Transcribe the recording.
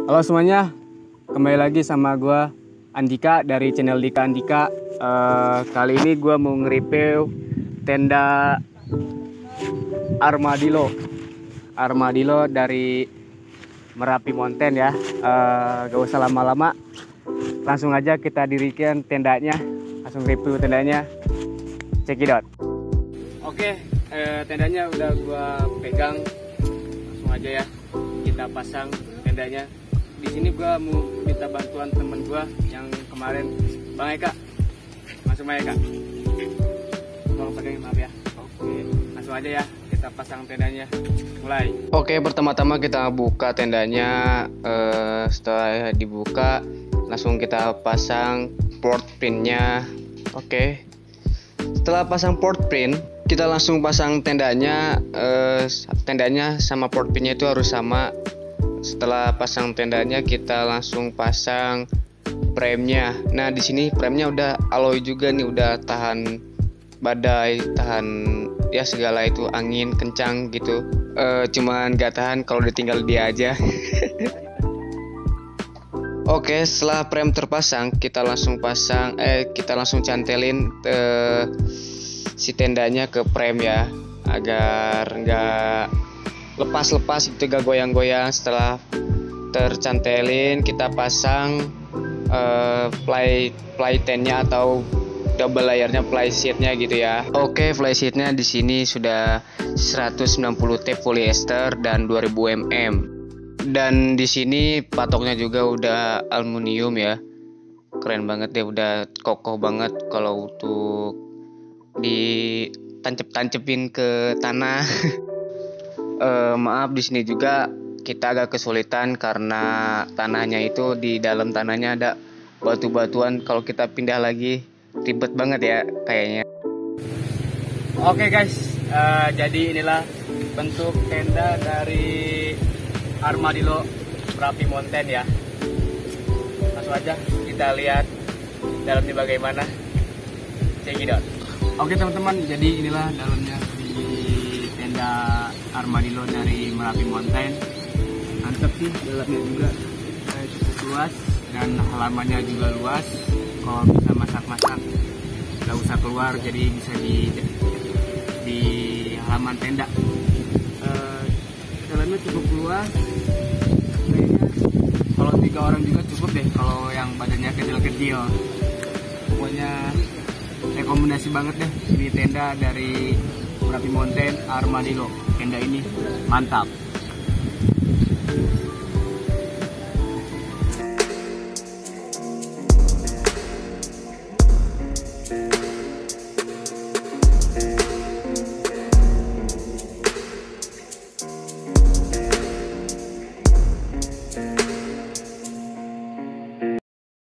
Halo semuanya, kembali lagi sama gue Andika dari channel Dika Andika. Kali ini gue mau nge-review tenda Armadillo dari Merapi Mountain ya. Gak usah lama-lama, langsung aja kita dirikan tendanya, langsung review tendanya. Check it out. Oke, tendanya udah gue pegang, langsung aja ya kita pasang tendanya. Di sini gue mau minta bantuan temen gue yang kemarin, Bang Eka. Langsung aja Kak, tolong pegangin, maaf ya. Oke, langsung aja ya kita pasang tendanya, mulai. Oke, pertama-tama kita buka tendanya. Setelah dibuka langsung kita pasang port pinnya. Oke, setelah pasang port pin kita langsung pasang tendanya. Tendanya sama port pinnya itu harus sama. Setelah pasang tendanya kita langsung pasang premnya. Nah di sini premnya udah alloy juga nih, udah tahan badai, tahan ya segala itu, angin kencang gitu. Cuman gak tahan kalau ditinggal dia aja. Oke, setelah prem terpasang kita langsung cantelin si tendanya ke prem ya, agar nggak lepas-lepas gitu, gak goyang-goyang. Setelah tercantelin kita pasang ply nya atau double layernya ply sheetnya gitu ya. Oke, ply sheetnya di sini sudah 190 tape polyester dan 2000 mm. Dan di sini patoknya juga udah aluminium ya. Keren banget deh, udah kokoh banget kalau untuk ditancep-tancepin ke tanah. Maaf, di sini juga kita agak kesulitan karena tanahnya itu, di dalam tanahnya ada batu-batuan. Kalau kita pindah lagi ribet banget ya kayaknya. Oke guys, jadi inilah bentuk tenda dari Armadillo Merapi Mountain ya. Langsung aja kita lihat dalamnya bagaimana. Check it out. Oke teman-teman, jadi inilah dalamnya tenda Armadillo dari Merapi Mountain. Mantep sih, dalamnya juga cukup luas dan halamannya juga luas. Kalau bisa masak-masak nggak usah keluar, jadi bisa di halaman tenda. Dalamnya cukup luas, kayaknya kalau 3 orang juga cukup deh, kalau yang badannya kecil-kecil. Pokoknya rekomendasi banget deh ini tenda dari Merapi Mountain Armadillo. Tenda ini mantap.